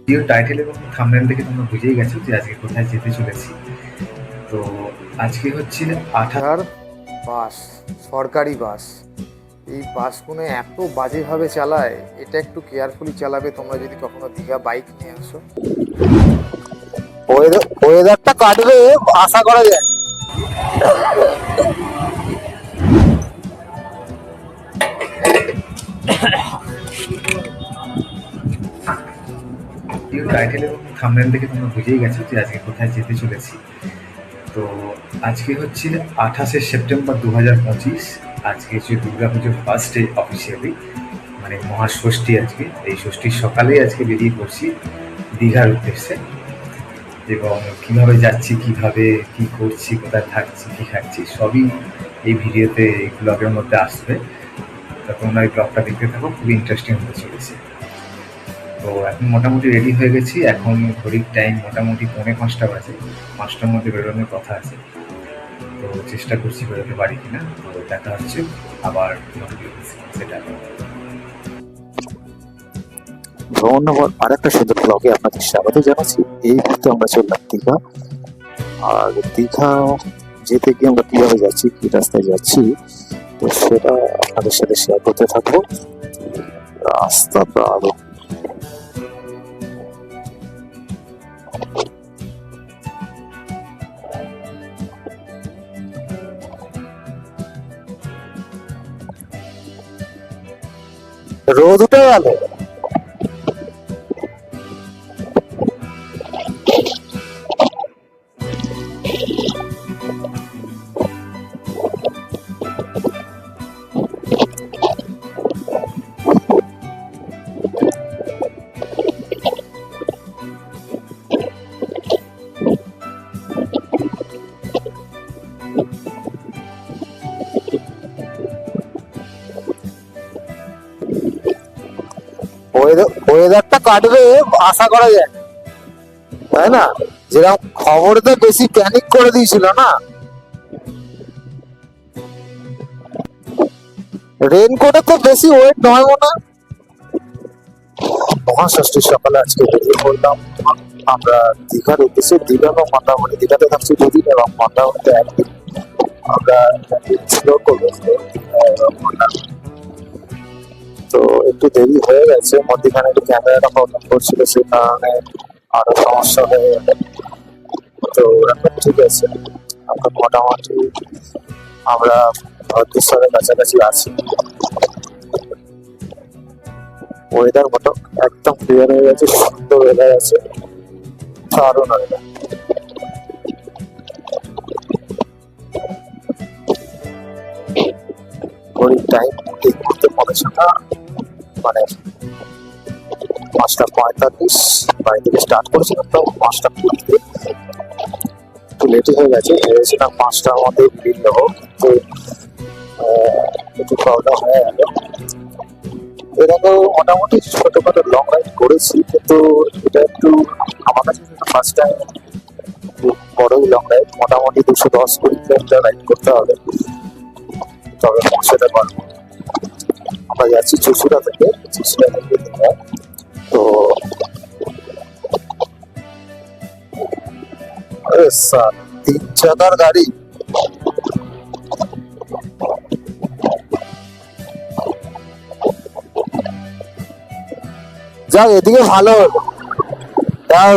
Video title এবং thumbnail দেখে তোমরা বুঝেই গেছো যে আজকে কোথায় যেতে চলেছি। তো আজকে হচ্ছে দীঘার বাস, সরকারি বাস। এই বাসগুলো এত বাজেভাবে চালায়, এটা একটু কেয়ারফুলি চালাবে তোমরা যদি কখনো দীঘা বাইক নিয়ে আসো। ওয়েদারটা কাটবে আশা করা যায়। ভিডিও টাইটেল এবং থাম্বনেল দেখে তোমরা বুঝেই গেছো যে আজকে কোথায় যেতে চলেছি। তো আজকে হচ্ছে 28শে সেপ্টেম্বর 2025। আজকে হচ্ছে দুর্গাপুজোর ফার্স্ট ডে অফিসিয়ালি, মানে মহাষষ্ঠী। আজকে এই ষষ্ঠীর সকালেই আজকে বেরিয়ে পড়ছি দীঘার উদ্দেশ্যে। এবং কীভাবে যাচ্ছি, কীভাবে কী করছি, কোথায় থাকছি, কী খাচ্ছি, সবই এই ভিডিওতে, এই ব্লগের মধ্যে আসবে। তো তোমরা এই ব্লগটা দেখতে থাকো, খুবই ইন্টারেস্টিং হতে চলেছে। তো এখন মোটামুটি রেডি হয়ে গেছি। এখন ঘড়ির টাইম মোটামুটি 4:45 বাজে। 5টার মধ্যে বেরোনোর কথা আছে। তো চেষ্টা করছি বেরোতে পারি কিনা। তো দেখা হচ্ছে আবার সেটা। ভ্রমণ আর একটা সুন্দর ব্লগে আপনাদের স্বাগত জানাচ্ছি। এই মুহূর্তে আমরা চললাম দীঘা। আর দীঘা যেতে গিয়ে আমরা কিভাবে যাচ্ছি, কি রাস্তায় যাচ্ছি, তো সেটা আপনাদের সাথে শেয়ার করতে থাকবো। রাস্তা তো আরো রোদ উঠে গেল। ওয়েদারটা কাটবে আশা করা যায়, তাই না? যেরকম খবরে বেশি প্যানিক করে দিয়েছিল না। রেনকোটে তো বেশি ওয়েট নয় না। মহাষষ্ঠীর সকালে আজকে বেরিয়ে পড়লাম আমরা দীঘার উদ্দেশ্যে। দীঘা এবং মন্দারমণি, দীঘাতে থাকছি 2 দিন এবং মন্দারমণিতে 1 দিন। আমরা এক্সপ্লোর করবো তো একটু দেরি হয়ে গেছে, মধ্যখানে একটু ক্যামেরাটা প্রবলেম করছিল, সেই কারণে আরো সমস্যা হয়ে গেল। তো এখন ঠিক আছে, এখন মোটামুটি আমরা ভারতেশ্বরের কাছাকাছি আছি। ওয়েদার মতো একদম ক্লিয়ার হয়ে গেছে, সুন্দর ওয়েদার আছে, দারুণ ওয়েদার। ঘড়ির টাইম এই মুহূর্তে পড়াশোনা মানে 5টা 45, বাড়ি থেকে স্টার্ট করেছিলাম তো 5টা 20-তে। একটু লেটই হয়ে গেছে, ভেবেছিলাম 5টার মধ্যে বেরিয়ে যাবো, কিন্তু একটু প্রবলেম হয়ে গেল। এর আগে মোটামুটি ছোটখাটো লং রাইড করেছি, কিন্তু এটা একটু আমার কাছে ফার্স্ট টাইম বড়ই লং রাইড। মোটামুটি 210-20 কিলোমিটার রাইড করতে হবে, তবে পৌঁছাতে পারবো। আমরা যাচ্ছি চুঁচুড়া থেকে দীঘা। তো স্যার 3 চাকার গাড়ি, যাক এদিকে ভালো হলো,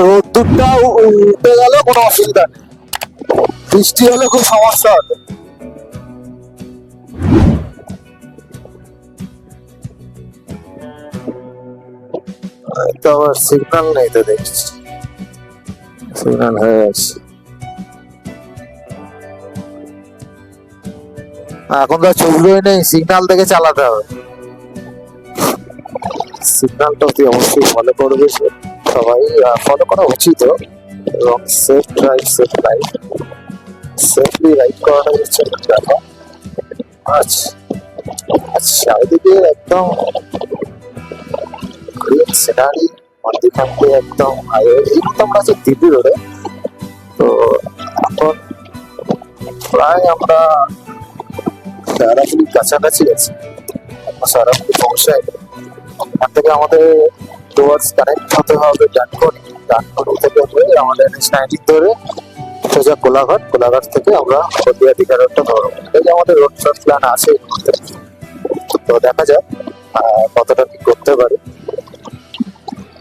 রোদ্দুরটা উঠে গেল, কোনো অসুবিধা নেই। বৃষ্টি হলে খুব সমস্যা হবে। তো আবার সিগন্যাল নেই তো, দেখছি সিগন্যাল হয়ে গেছে। এখন তো চলবেই নেই, সিগন্যাল থেকে চালাতে হবে। সিগন্যালটা অতি অবশ্যই ফলো করবে সবাই, ফলো করা উচিত। এবং safe drive, safe life, safely ride করাটা হচ্ছে ব্যাপার। আচ্ছা আচ্ছা, এদিকে একদম গ্রিন সিনারি, মধ্যখান দিয়ে একদম হাইওয়ে। এই মতো আমরা আছি দিল্লি রোডে। তো এখন প্রায় আমরা সারাপুরির কাছাকাছি আছি, সারাপুরি পৌঁছায়। এখান থেকে আমাদের টুয়ার্ডস কানেক্ট হতে হবে ডানকুনি। ডানকুনি থেকে হয়ে আমাদের NH-19 ধরে সোজা কোলাঘাট। কোলাঘাট থেকে আমরা হলদিয়া দীঘা রোডটা ধরবো। এই যে আমাদের রোড প্ল্যান আছে এই মুহূর্তে। তো দেখা যাক কতটা কি করতে পারি।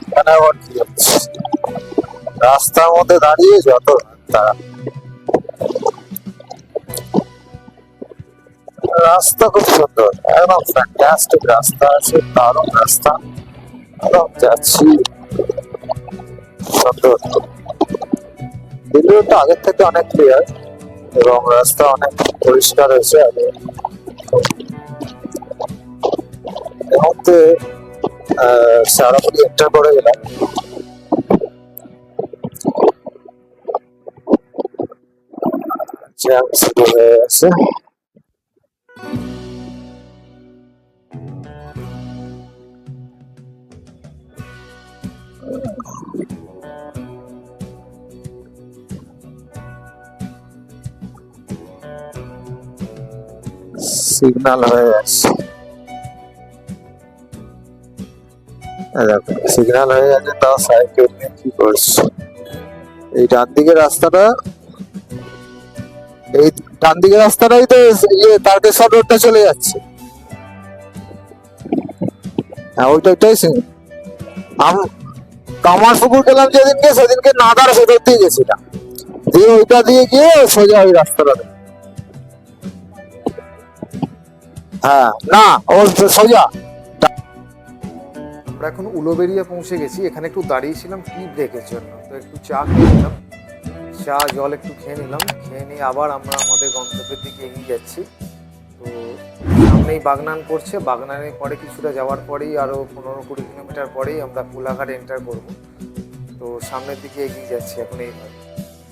এখানে আবার কি হচ্ছে, রাস্তার মধ্যে দাঁড়িয়ে যত তারা, রাস্তা খুব সুন্দর, একদম ফ্যান্টাস্টিক রাস্তা আছে, দারুণ রাস্তা, একদম যাচ্ছি সুন্দর। দিল্লি রোডটা আগের থেকে অনেক ক্লিয়ার এবং রাস্তা অনেক পরিষ্কার হয়েছে আগে। এই মুহূর্তে সারাপুরি এন্টার করে গেলাম। জ্যাম শুরু হয়ে গেছে। সিগন্যাল হয়ে গেছে, সিগন্যাল হয়ে গেছে, তাও সাইকেল নিয়ে কি করছে। এই ডান দিকের রাস্তাটা, এই ডান দিকের রাস্তাটাই তো ইয়ে তারকেশ্বর রোডটা চলে যাচ্ছে। হ্যাঁ ওইটাই কামারপুকুর গেলাম যেদিনকে, সেদিনকে নাদার ভেতর দিয়ে গেছিলাম, দিয়ে ওইটা দিয়ে গিয়ে সোজা ওই রাস্তাটা। হ্যাঁ না ও সোজা। আমরা এখন উলোবেরিয়া পৌঁছে গেছি। এখানে একটু দাঁড়িয়েছিলাম টি ব্রেকের জন্য, তো একটু চা খেয়ে নিলাম, চা জল একটু খেয়ে নিলাম, খেয়ে নিয়ে আবার আমরা আমাদের গন্তব্যের দিকে এগিয়ে যাচ্ছি। তো সামনেই বাগনান পড়ছে, বাগনানের পরে কিছুটা যাওয়ার পরেই আরও 15-20 কিলোমিটার পরেই আমরা কোলাঘাট এন্টার করব। তো সামনের দিকে এগিয়ে যাচ্ছি এখন এইভাবে।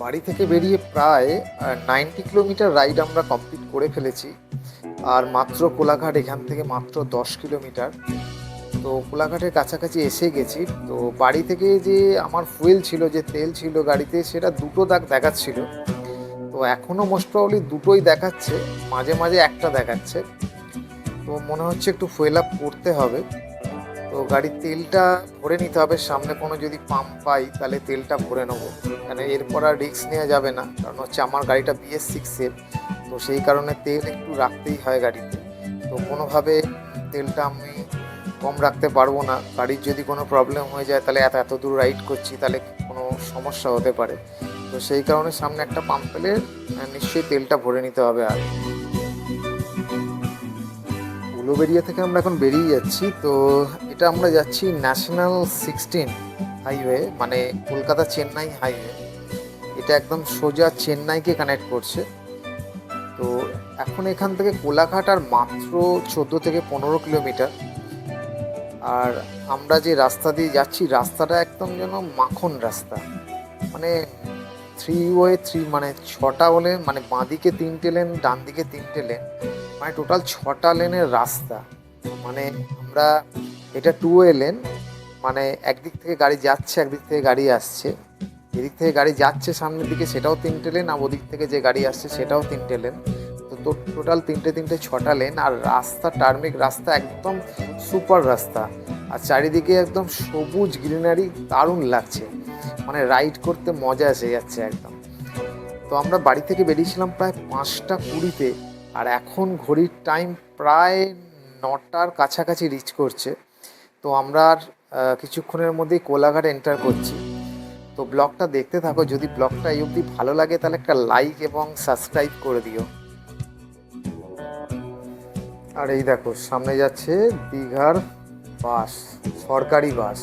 বাড়ি থেকে বেরিয়ে প্রায় 90 কিলোমিটার রাইড আমরা কমপ্লিট করে ফেলেছি, আর মাত্র কোলাঘাট এখান থেকে মাত্র 10 কিলোমিটার। তো কোলাঘাটের কাছাকাছি এসে গেছি। তো বাড়ি থেকে যে আমার ফুয়েল ছিল, যে তেল ছিল গাড়িতে, সেটা দুটো দাগ দেখাচ্ছিল। তো এখনও মোস্ট প্রবাবলি দুটোই দেখাচ্ছে, মাঝে মাঝে একটা দেখাচ্ছে। তো মনে হচ্ছে একটু ফুয়েল আপ করতে হবে। তো গাড়ির তেলটা ভরে নিতে হবে, সামনে কোনো যদি পাম্প পাই তাহলে তেলটা ভরে নেবো, মানে এরপর আর রিস্ক নেওয়া যাবে না। কারণ হচ্ছে আমার গাড়িটা BS6-এর, তো সেই কারণে তেল একটু রাখতেই হয় গাড়িতে। তো কোনোভাবে তেলটা আমি কম রাখতে পারবো না। গাড়ির যদি কোনো প্রবলেম হয়ে যায় তাহলে এত দূর রাইড করছি, তাহলে কোনো সমস্যা হতে পারে। তো সেই কারণে সামনে একটা পাম্প পেলে নিশ্চয়ই তেলটা ভরে নিতে হবে। আর উলুবেড়িয়া থেকে আমরা এখন বেরিয়ে যাচ্ছি। তো এটা আমরা যাচ্ছি ন্যাশনাল 16 হাইওয়ে, মানে কলকাতা চেন্নাই হাইওয়ে। এটা একদম সোজা চেন্নাইকে কানেক্ট করছে। তো এখন এখান থেকে কোলাঘাট আর মাত্র 14-15 কিলোমিটার। আর আমরা যে রাস্তা দিয়ে যাচ্ছি, রাস্তাটা একদম যেন মাখন রাস্তা, মানে 3 মানে 6টা বলে, মানে বাঁদিকে 3টে লেন, ডান দিকে 3টে লেন, মানে টোটাল 6টা লেনের রাস্তা। মানে আমরা এটা 2 লেন, মানে একদিক থেকে গাড়ি যাচ্ছে, একদিক থেকে গাড়ি আসছে। এদিক থেকে গাড়ি যাচ্ছে সামনের দিকে, সেটাও 3টে লেন, আর ওদিক থেকে যে গাড়ি আসছে সেটাও 3টে লেন। তো টোটাল 3টে 6টা লেন। আর রাস্তা টার্মিক রাস্তা, একদম সুপার রাস্তা। আর চারিদিকে একদম সবুজ গ্রিনারি, দারুণ লাগছে, মানে রাইড করতে মজা এসে যাচ্ছে একদম। তো আমরা বাড়ি থেকে বেরিয়েছিলাম প্রায় 5টা 20-তে, আর এখন ঘড়ির টাইম প্রায় 9টার কাছাকাছি রিচ করছে। তো আমরা আর কিছুক্ষণের মধ্যেই কোলাঘাট এন্টার করছি। তো ব্লগটা দেখতে থাকো, যদি ব্লগটা এই অবধি ভালো লাগে তাহলে একটা লাইক এবং সাবস্ক্রাইব করে দিও। আর এই দেখো সামনে যাচ্ছে দীঘার বাস, সরকারি বাস।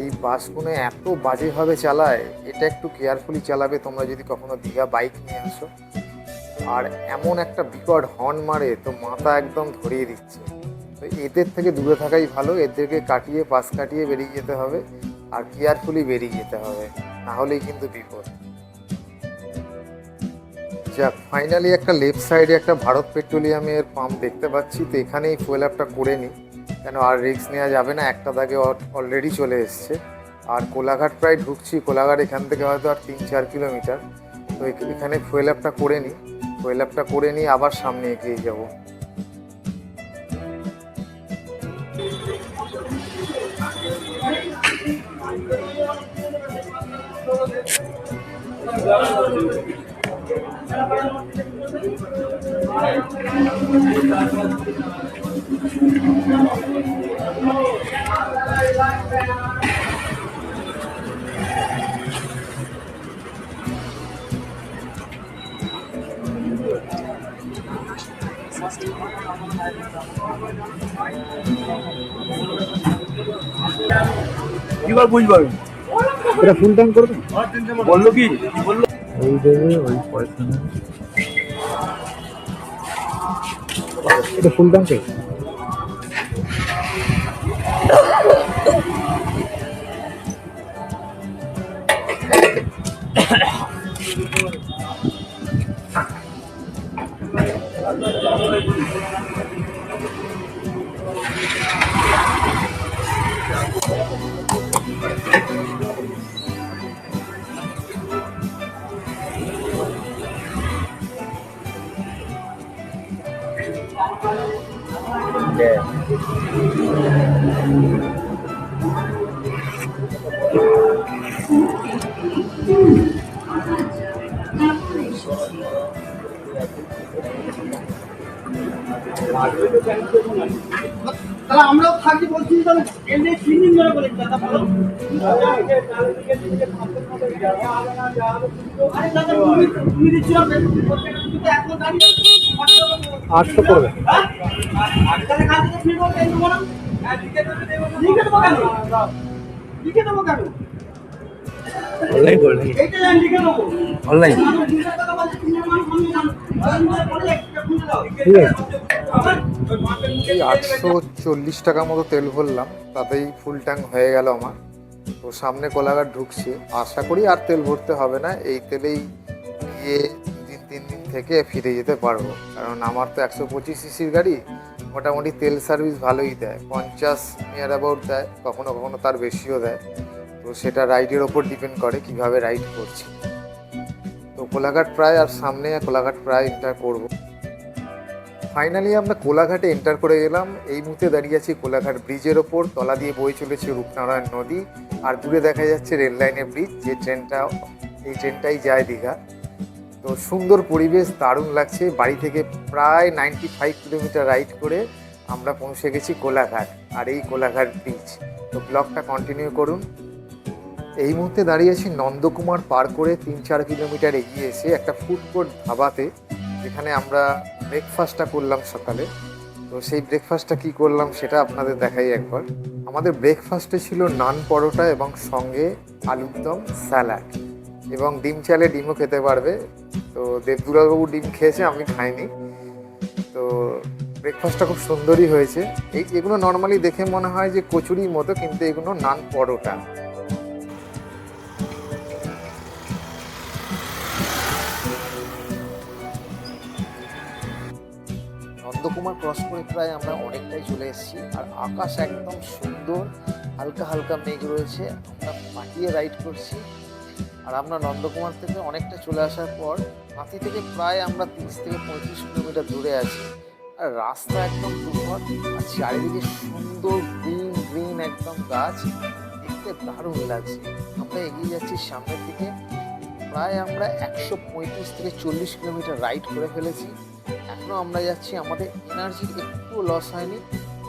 এই বাসগুলো এত বাজেভাবে চালায়, এটা একটু কেয়ারফুলি চালাবে তোমরা যদি কখনো দীঘা বাইক নিয়ে আসো। আর এমন একটা বিকট হর্ন মারে, তো মাথা একদম ধরিয়ে দিচ্ছে। তো এদের থেকে দূরে থাকাই ভালো, এদেরকে কাটিয়ে পাশ কাটিয়ে বেরিয়ে যেতে হবে, আর কেয়ারফুলি বেরিয়ে যেতে হবে, নাহলেই কিন্তু বিপদ। যাক, ফাইনালি একটা লেফট সাইডে একটা ভারত পেট্রোলিয়ামের পাম্প দেখতে পাচ্ছি। তো এখানেই ফুয়েল আপটা করে নিই, কেন আর রিস্ক নেওয়া যাবে না, একটা দাগে অলরেডি চলে এসছে। আর কোলাঘাট প্রায় ঢুকছি, কোলাঘাট এখান থেকে হয়তো আর 3-4 কিলোমিটার। তো এখানে ফুয়েল আপটা করে নিই, ফুয়েল আপটা করে নিয়ে আবার সামনে এগিয়ে যাবো। কি বার বুঝ পারবেন? এটা ফুল ট্যাঙ্ক করবে? বললো কি বললো? ওই দেবে, ওই পয়সা নেই। এটা ফুল ট্যাঙ্কে? তাহলে আমরাও থাকি বলছি, তাহলে এমনি 3 দিন ধরে বলেছি দাদা বলো। আরে দাদা তুমি দিচ্ছ না, তুমি তো এখন দাঁড়িয়ে 800 করবে। তাহলে কাল থেকে ফ্রি বলতে দেবো না। লিখে দেবো কেন? লিখে দেবো কেন? অনলাইন করলে এইটা আমি লিখে দেবো। অনলাইন আমি 200 টাকা বলছি, তুমি আমার সামনে জানো। পরে একটা খুলে দাও। ঠিক আছে। আবার এই 840 টাকা মতো তেল ভরলাম, তাতেই ফুল ট্যাঙ্ক হয়ে গেল আমার। তো সামনে কোলাঘাট ঢুকছি, আশা করি আর তেল ভরতে হবে না, এই তেলেই গিয়ে 2-3 দিন থেকে ফিরে যেতে পারবো। কারণ আমার তো 125 সিসির গাড়ি, মোটামুটি তেল সার্ভিস ভালোই দেয়, 50 নিয়ার অ্যাবাউট দেয়, কখনো কখনো তার বেশিও দেয়। তো সেটা রাইডের ওপর ডিপেন্ড করে কিভাবে রাইড করছি। তো কোলাঘাট প্রায় আর সামনে কোলাঘাট প্রায় এন্টার করব। ফাইনালি আমরা কোলাঘাটে এন্টার করে গেলাম। এই মুহূর্তে দাঁড়িয়ে আছি কোলাঘাট ব্রিজের ওপর, তলা দিয়ে বয়ে চলেছে রূপনারায়ণ নদী, আর দূরে দেখা যাচ্ছে রেল লাইনের ব্রিজ, যে এই ট্রেনটাই যায় দীঘা। তো সুন্দর পরিবেশ, দারুণ লাগছে। বাড়ি থেকে প্রায় 95 কিলোমিটার রাইড করে আমরা পৌঁছে গেছি কোলাঘাট, আর এই কোলাঘাট ব্রিজ। তো ব্লগটা কন্টিনিউ করুন। এই মুহূর্তে দাঁড়িয়ে আছি নন্দকুমার পার করে 3-4 কিলোমিটার এগিয়ে এসে একটা ফুড কোর্ট ধাবাতে, যেখানে আমরা ব্রেকফাস্টটা করলাম সকালে। তো সেই ব্রেকফাস্টটা কী করলাম সেটা আপনাদের দেখাই একবার। আমাদের ব্রেকফাস্টে ছিল নান পরোটা এবং সঙ্গে আলুর দম, স্যালাড এবং ডিম চালে ডিমও খেতে পারবে। তো দেবদুলালবাবু ডিম খেয়েছে, আমি খাইনি। তো ব্রেকফাস্টটা খুব সুন্দরই হয়েছে। এগুলো নর্মালি দেখে মনে হয় যে কচুরির মতো, কিন্তু এগুলো নান পরোটা। নন্দকুমার ক্রস করে প্রায় আমরা অনেকটাই চলে এসেছি, আর আকাশ একদম সুন্দর, হালকা হালকা মেঘ রয়েছে, আমরা পাটিয়ে রাইড করছি। আর আমরা নন্দকুমার থেকে অনেকটা চলে আসার পর হাতি থেকে প্রায় আমরা 30-35 কিলোমিটার দূরে আছি। আর রাস্তা একদম তুফান, আর চারিদিকে সুন্দর গ্রিন গ্রিন একদম গাছ, দেখতে দারুণ লাগছে। আমরা এগিয়ে যাচ্ছি সামনের দিকে, প্রায় আমরা 135-40 কিলোমিটার রাইড করে ফেলেছি। এখনও আমরা যাচ্ছি, আমাদের এনার্জির একটু লস হয়নি,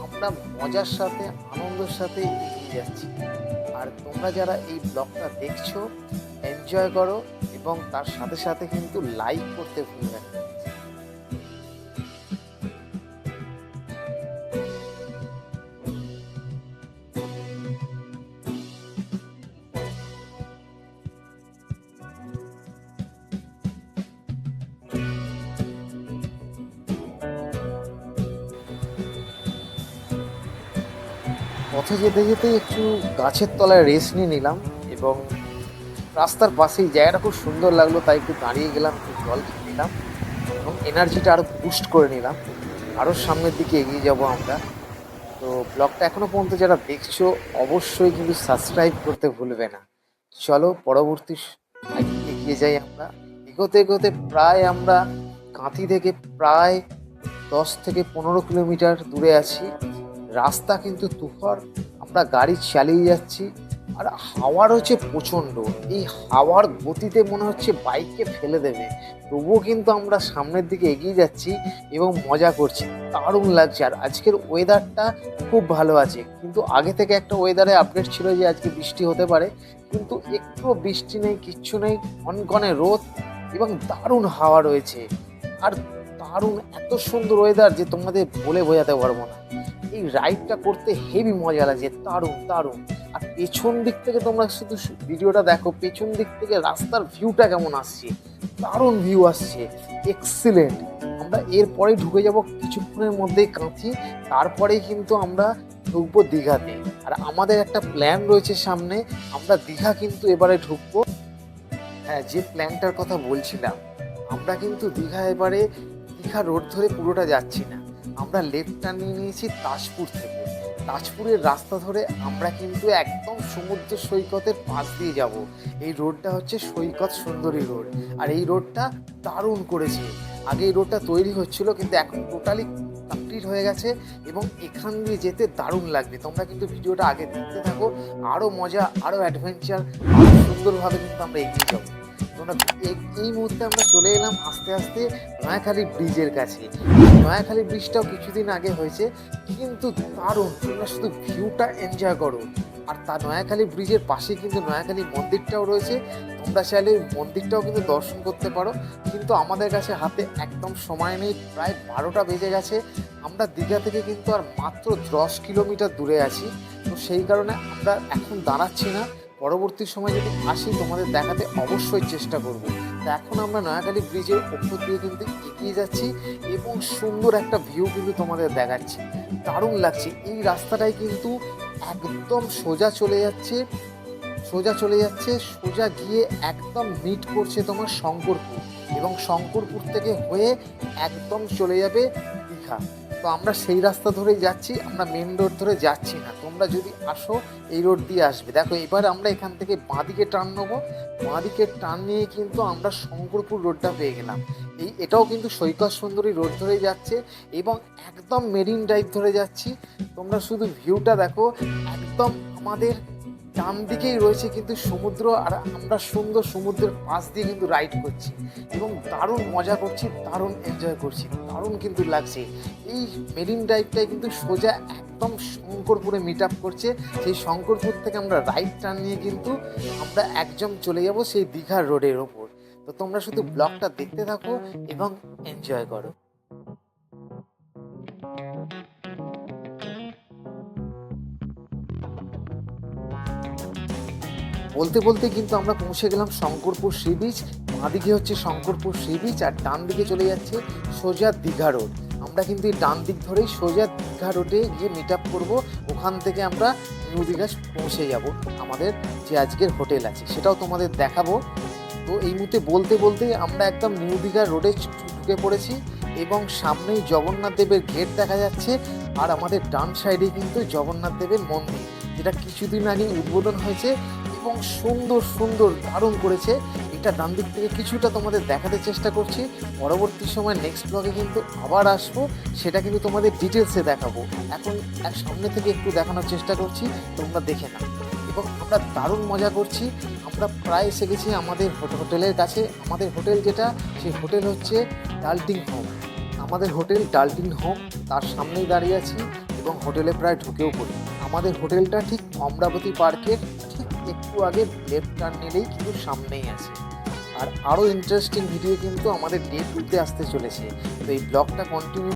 আমরা মজার সাথে আনন্দের সাথে এগিয়ে যাচ্ছি। আর তোমরা যারা এই ব্লগটা দেখছো, এনজয় করো এবং তার সাথে সাথে কিন্তু লাইক করতে ভুলবে না। পথে যেতে যেতে একটু গাছের তলায় রেস্ট নিয়ে নিলাম, এবং রাস্তার পাশেই জায়গাটা খুব সুন্দর লাগলো, তাই একটু দাঁড়িয়ে গেলাম, একটু জল খেয়ে নিলাম এবং এনার্জিটা আরও বুস্ট করে নিলাম। আরও সামনের দিকে এগিয়ে যাব আমরা। তো ব্লগটা এখনও পর্যন্ত যারা দেখছো, অবশ্যই কিন্তু সাবস্ক্রাইব করতে ভুলবে না। চলো পরবর্তী এগিয়ে যাই আমরা। এগোতে এগোতে প্রায় আমরা কাঁথি থেকে প্রায় 10-15 কিলোমিটার দূরে আছি। রাস্তা কিন্তু তুফান, আমরা গাড়ি চালিয়ে যাচ্ছি, আর হাওয়া রয়েছে প্রচণ্ড, এই হাওয়ার গতিতে মনে হচ্ছে বাইককে ফেলে দেবে, তবুও কিন্তু আমরা সামনের দিকে এগিয়ে যাচ্ছি এবং মজা করছি, দারুণ লাগছে। আর আজকের ওয়েদারটা খুব ভালো আছে, কিন্তু আগে থেকে একটা ওয়েদারে আপডেট ছিল যে আজকে বৃষ্টি হতে পারে, কিন্তু একটুও বৃষ্টি নেই, কিচ্ছু নেই, কনকনে রোদ এবং দারুণ হাওয়া রয়েছে। আর দারুণ এত সুন্দর ওয়েদার যে তোমাদের বলে বোঝাতে পারবো না। এই রাইডটা করতে হেভি মজা লাগছে, দারুণ দারুণ। আর পেছন দিক থেকে তোমরা শুধু ভিডিওটা দেখো, পেছন দিক থেকে রাস্তার ভিউটা কেমন আসছে, দারুণ ভিউ আসছে, এক্সিলেন্ট। আমরা এরপরেই ঢুকে যাব কিছুক্ষণের মধ্যেই কাঁথি, তারপরেই কিন্তু আমরা ঢুকবো দীঘাতে। আর আমাদের একটা প্ল্যান রয়েছে সামনে, আমরা দীঘা কিন্তু এবারে ঢুকবো। হ্যাঁ, যে প্ল্যানটার কথা বলছিলাম, আমরা কিন্তু দীঘা রোড ধরে পুরোটা যাচ্ছি না, আমরা লেফট টার্ন নিয়ে নিয়েছি তাজপুর থেকে। তাজপুরের রাস্তা ধরে আমরা কিন্তু একদম সমুদ্র সৈকতের পাশ দিয়ে যাব। এই রোডটা হচ্ছে সৈকত সুন্দরী রোড, আর এই রোডটা দারুণ করেছে। আগে এই রোডটা তৈরি হচ্ছিল, কিন্তু এখন টোটালি কমপ্লিট হয়ে গেছে এবং এখান দিয়ে যেতে দারুণ লাগবে। তোমরা কিন্তু ভিডিওটা আগে দেখতে থাকো, আরও মজা, আরও অ্যাডভেঞ্চার, আরও সুন্দরভাবে কিন্তু আমরা এগিয়ে যাবো। তোমরা এই মুহূর্তে আমরা চলে এলাম আস্তে আস্তে নয়াখালী ব্রিজের কাছে। নয়াখালী ব্রিজটাও কিছুদিন আগে হয়েছে, কিন্তু দারুণ, তোমরা শুধু ভিউটা এনজয় করো। আর তার নয়াখালী ব্রিজের পাশে কিন্তু নয়াখালী মন্দিরটাও রয়েছে, তোমরা চাইলে মন্দিরটাও কিন্তু দর্শন করতে পারো। কিন্তু আমাদের কাছে হাতে একদম সময় নেই, প্রায় 12টা বেজে গেছে। আমরা দীঘা থেকে কিন্তু আর মাত্র 10 কিলোমিটার দূরে আছি, তো সেই কারণে আমরা এখন দাঁড়াচ্ছি না। পরবর্তী সময় যদি আসি তোমাদের দেখাতে অবশ্যই চেষ্টা করব। তো এখন আমরা নয়াখালী ব্রিজের ওপর দিয়ে কিন্তু এগিয়ে যাচ্ছি এবং সুন্দর একটা ভিউ কিন্তু তোমাদের দেখাচ্ছি, দারুণ লাগছে। এই রাস্তাটাই কিন্তু একদম সোজা চলে যাচ্ছে, সোজা গিয়ে একদম মিট করছে তোমার শঙ্করপুর, এবং শঙ্করপুর থেকে হয়ে একদম চলে যাবে দীঘা। তো আমরা সেই রাস্তা ধরেই যাচ্ছি, আমরা মেন রোড ধরে যাচ্ছি না। তোমরা যদি আসো এই রোড দিয়ে আসবে। দেখো, এবার আমরা এখান থেকে বাঁদিকে টার্ন নেবো, বাঁদিকে টার্ন নিয়ে কিন্তু আমরা শঙ্করপুর রোডটা পেয়ে গেলাম। এটাও কিন্তু সৈকত সুন্দরী রোড ধরেই যাচ্ছে এবং একদম মেরিন ড্রাইভ ধরে যাচ্ছি। তোমরা শুধু ভিউটা দেখো, একদম আমাদের ডান দিকেই রয়েছে কিন্তু সমুদ্র, আর আমরা সুন্দর সমুদ্রের পাশ দিয়ে কিন্তু রাইড করছি এবং দারুণ মজা করছি, দারুণ এনজয় করছি, দারুণ কিন্তু লাগছে। এই মেরিন ড্রাইভটাই কিন্তু সোজা একদম শঙ্করপুরে মিট আপ করছে। সেই শঙ্করপুর থেকে আমরা রাইট টার্ন নিয়ে কিন্তু আমরা একদম চলে যাব সেই দীঘার রোডের ওপর। তো তোমরা শুধু ব্লগটা দেখতে থাকো এবং এনজয় করো। বলতে বলতে কিন্তু আমরা পৌঁছে গেলাম শঙ্করপুর সি বিচ। বাঁদিকে হচ্ছে শঙ্করপুর সি বিচ, আর ডান দিকে চলে যাচ্ছে সোজা দীঘা রোড। আমরা কিন্তু এই ডান দিক ধরেই সোজা দীঘা রোডে গিয়ে মিট আপ করবো। ওখান থেকে আমরা নিউ দীঘা পৌঁছে যাব, আমাদের যে আজকের হোটেল আছে সেটাও তোমাদের দেখাবো। তো এই মুহূর্তে বলতে বলতেই আমরা একদম নিউ দীঘা রোডে ঢুকে পড়েছি এবং সামনেই জগন্নাথ দেবের গেট দেখা যাচ্ছে, আর আমাদের ডান সাইডে কিন্তু জগন্নাথ দেবের মন্দির, যেটা কিছুদিন আগে উদ্বোধন হয়েছে এবং সুন্দর সুন্দর দারুণ করেছে। এটা ডান দিক থেকে কিছুটা তোমাদের দেখাতে চেষ্টা করছি। পরবর্তী সময় নেক্সট ব্লগে কিন্তু আবার আসবো, সেটা কিন্তু তোমাদের ডিটেলসে দেখাবো। এখন সামনে থেকে একটু দেখানোর চেষ্টা করছি, তোমরা দেখে নাও। এবং আমরা দারুণ মজা করছি। আমরা প্রায় এসে গেছি আমাদের হোটেলের কাছে। আমাদের হোটেল যেটা, সেই হোটেল হচ্ছে ডালটিং হোম। আমাদের হোটেল ডালটিং হোম, তার সামনেই দাঁড়িয়ে আছি এবং হোটেলে প্রায় ঢুকেও পড়ি। আমাদের হোটেলটা ঠিক অমরাবতী পার্কের ঠিক একটু আগে লেফট টার্ন নিলেই কিন্তু সামনেই আছে। আর আরও ইন্টারেস্টিং ভিডিও কিন্তু আমাদের ডে 2-তে আসতে চলেছে। তো এই ব্লগটা কন্টিনিউ